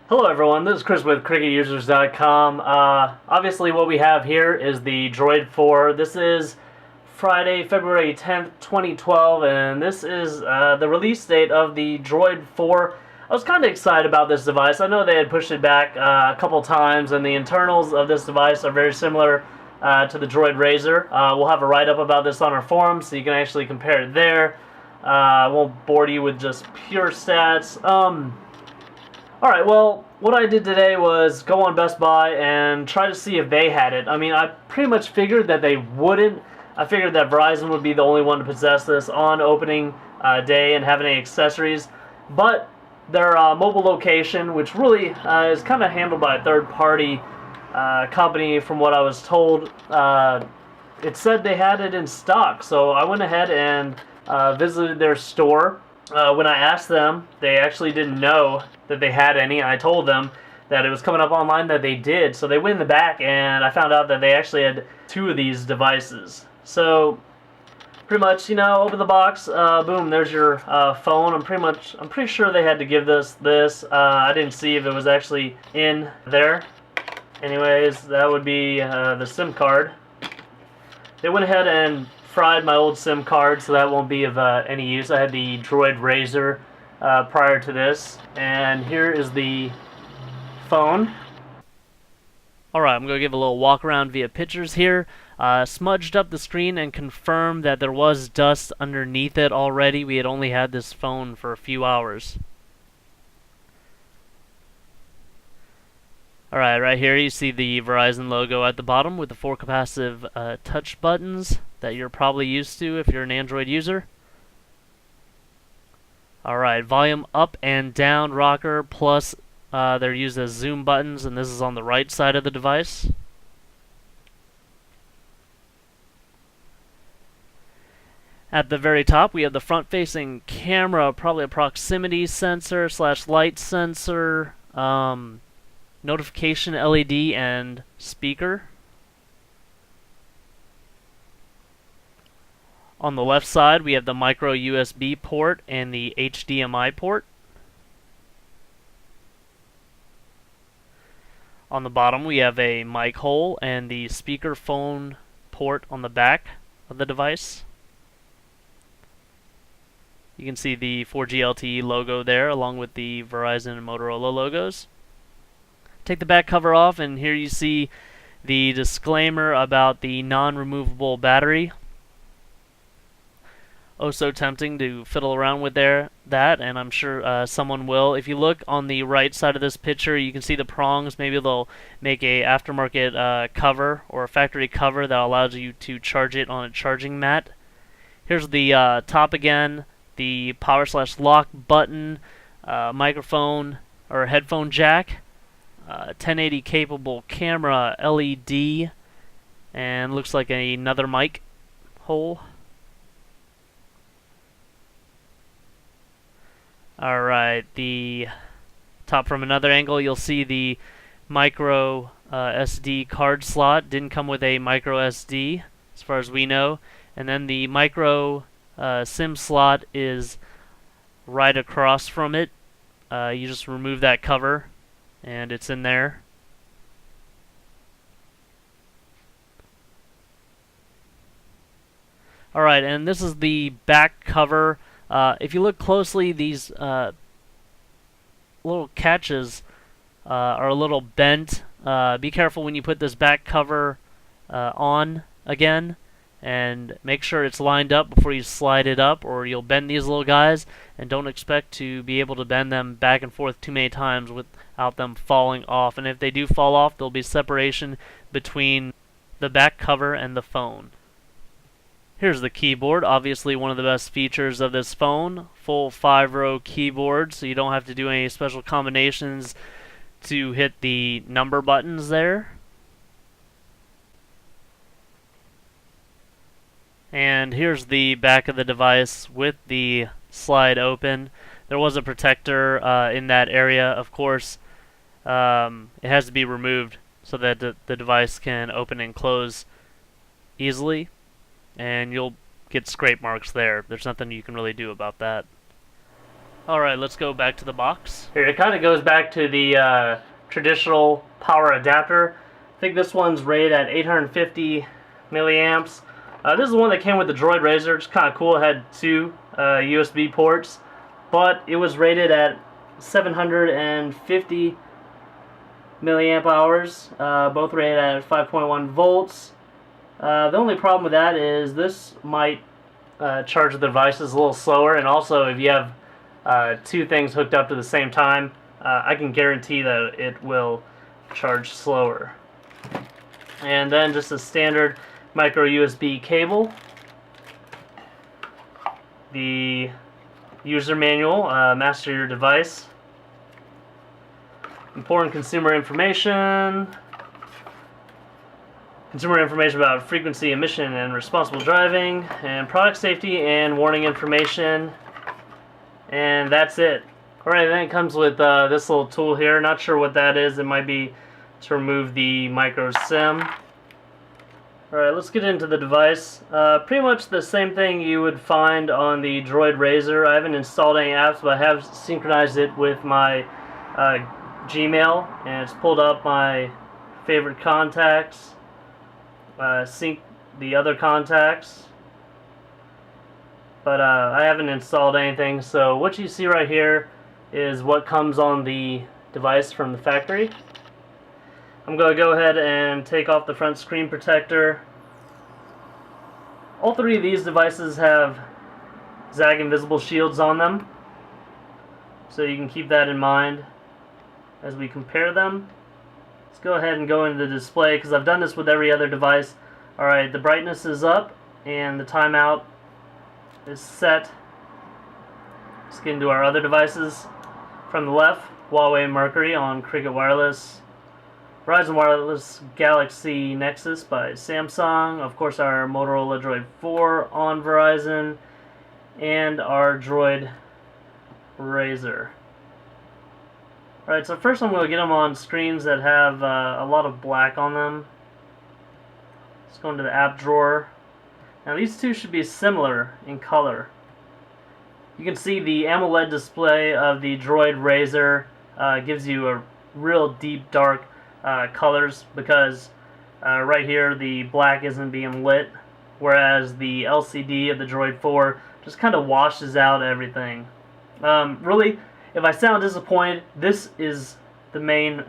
Hello everyone, this is Chris with CricketUsers.com. Obviously what we have here is the Droid 4. This is Friday, February 10th, 2012, and this is the release date of the Droid 4. I was kind of excited about this device. I know they had pushed it back a couple times, and the internals of this device are very similar to the Droid Razr. We'll have a write-up about this on our forum, so you can actually compare it there. I won't bore you with just pure stats. Alright, well, what I did today was go on Best Buy and try to see if they had it. I mean, I pretty much figured that they wouldn't. I figured that Verizon would be the only one to possess this on opening day and have any accessories. But their mobile location, which really is kind of handled by a third-party company from what I was told, it said they had it in stock. So I went ahead and visited their store. When I asked them, they actually didn't know that they had any. I told them that it was coming up online that they did. So they went in the back, and I found out that they actually had two of these devices. So pretty much, open the box, boom, there's your phone. I'm pretty sure they had to give this. I didn't see if it was actually in there. Anyways, that would be the SIM card. They went ahead and fried my old SIM card, so that won't be of any use. I had the Droid Razr prior to this, and here is the phone. Alright, I'm going to give a little walk around via pictures here. Smudged up the screen and confirmed that there was dust underneath it already. We had only had this phone for a few hours. Alright, right here you see the Verizon logo at the bottom with the 4 capacitive touch buttons that you're probably used to if you're an Android user. Alright, volume up and down rocker, plus they're used as zoom buttons, and this is on the right side of the device. At the very top we have the front-facing camera, probably a proximity sensor / light sensor, notification LED, and speaker. On the left side, we have the micro USB port and the HDMI port. On the bottom, we have a mic hole and the speakerphone port on the back of the device. You can see the 4G LTE logo there, along with the Verizon and Motorola logos. Take the back cover off, and here you see the disclaimer about the non-removable battery. Oh, so tempting to fiddle around with that, and I'm sure someone will. If you look on the right side of this picture, you can see the prongs. Maybe they'll make a aftermarket cover or a factory cover that allows you to charge it on a charging mat. Here's the top again, the power / lock button, microphone or headphone jack, 1080 capable camera, LED, and looks like another mic hole. Alright, the top from another angle, you'll see the micro SD card slot. Didn't come with a micro SD, as far as we know. And then the micro SIM slot is right across from it. You just remove that cover, and it's in there. Alright, and this is the back cover. If you look closely, these little catches are a little bent. Be careful when you put this back cover on again, and make sure it's lined up before you slide it up, or you'll bend these little guys, and don't expect to be able to bend them back and forth too many times without them falling off. And if they do fall off, there'll be separation between the back cover and the phone. Here's the keyboard, obviously one of the best features of this phone. Full 5-row keyboard, so you don't have to do any special combinations to hit the number buttons there. And here's the back of the device with the slide open. There was a protector in that area, of course. It has to be removed so that the device can open and close easily, and you'll get scrape marks there. There's nothing you can really do about that. Alright, let's go back to the box. Here, it kind of goes back to the traditional power adapter. I think this one's rated at 850 milliamps. This is the one that came with the Droid Razr. It's kind of cool. It had two USB ports, but it was rated at 750 milliamp hours, both rated at 5.1 volts. The only problem with that is this might charge the devices a little slower, and also if you have two things hooked up to the same time, I can guarantee that it will charge slower. And then just a standard micro USB cable, the user manual, master your device, important consumer information about frequency emission and responsible driving, and product safety and warning information, and that's it. Alright, then it comes with this little tool here. Not sure what that is. It might be to remove the micro SIM. Alright, let's get into the device. Pretty much the same thing you would find on the Droid Razr. I haven't installed any apps, but I have synchronized it with my Gmail, and it's pulled up my favorite contacts, sync the other contacts, but I haven't installed anything. So what you see right here is what comes on the device from the factory. I'm going to go ahead and take off the front screen protector. All three of these devices have Zag invisible shields on them, so you can keep that in mind as we compare them. Let's go ahead and go into the display, because I've done this with every other device. Alright, the brightness is up and the timeout is set. Let's get into our other devices. From the left, Huawei Mercury on Cricket Wireless, Verizon Wireless Galaxy Nexus by Samsung, of course our Motorola Droid 4 on Verizon, and our Droid Razr. Alright, so first I'm going to get them on screens that have a lot of black on them. Let's go into the app drawer. Now these two should be similar in color. You can see the AMOLED display of the Droid Razr gives you a real deep dark colors, because right here the black isn't being lit, whereas the LCD of the Droid 4 just kind of washes out everything. Really, if I sound disappointed, this is the main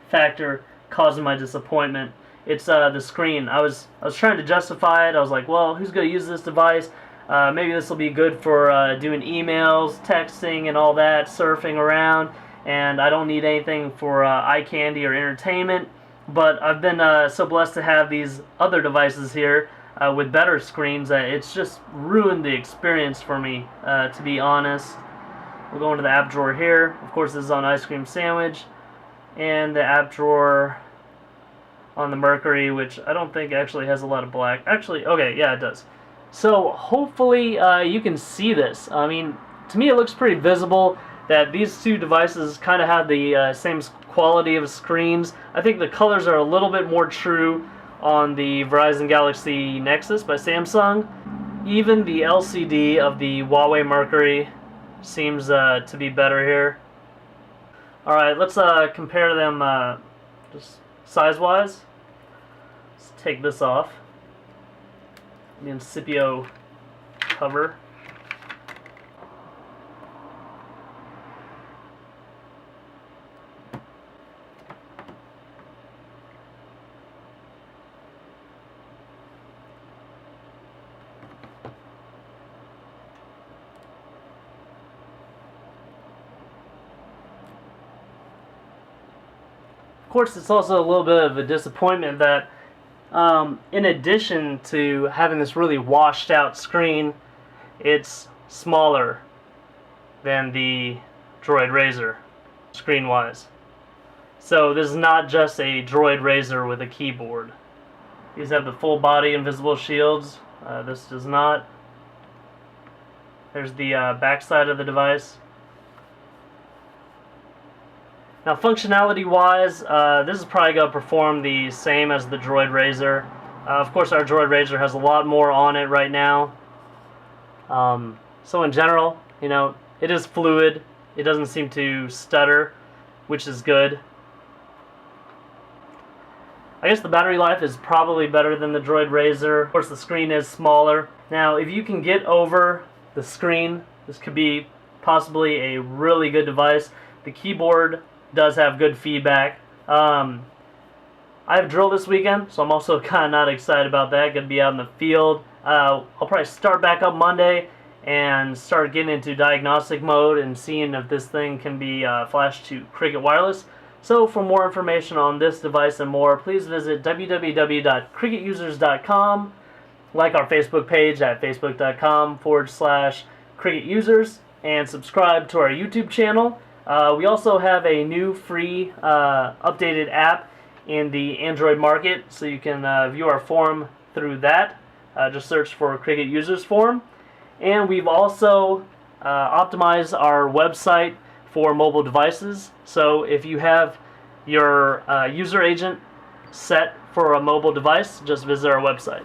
factor causing my disappointment. It's the screen. I was trying to justify it. I was like, well, who's going to use this device? Maybe this will be good for doing emails, texting, and all that, surfing around, and I don't need anything for eye candy or entertainment. But I've been so blessed to have these other devices here with better screens that it's just ruined the experience for me, to be honest. We'll go into the app drawer here. Of course, this is on Ice Cream Sandwich, and the app drawer on the Mercury, which I don't think actually has a lot of black. Actually, okay, yeah, it does. So hopefully you can see this. I mean, to me it looks pretty visible that these two devices kind of have the same quality of screens. I think the colors are a little bit more true on the Verizon Galaxy Nexus by Samsung. Even the LCD of the Huawei Mercury seems to be better here. Alright, let's compare them just size-wise. Let's take this off. The Incipio cover. Of course, it's also a little bit of a disappointment that in addition to having this really washed out screen, it's smaller than the Droid Razr screen wise. So this is not just a Droid Razr with a keyboard. These have the full body invisible shields. This does not. There's the back side of the device. Now, functionality-wise, this is probably going to perform the same as the Droid Razr. Of course, our Droid Razr has a lot more on it right now. So in general, you know, It is fluid. It doesn't seem to stutter, which is good. I guess the battery life is probably better than the Droid Razr. Of course, the screen is smaller. Now, if you can get over the screen, this could be possibly a really good device. The keyboard does have good feedback. I have drill this weekend, so I'm also kind of not excited about that. Going to be out in the field. I'll probably start back up Monday and start getting into diagnostic mode and seeing if this thing can be flashed to Cricket Wireless. So for more information on this device and more, please visit www.cricketusers.com, like our Facebook page at facebook.com/cricketusers, and subscribe to our YouTube channel. We also have a new free updated app in the Android market, so you can view our forum through that. Just search for Cricket Users Forum. And we've also optimized our website for mobile devices. So if you have your user agent set for a mobile device, just visit our website.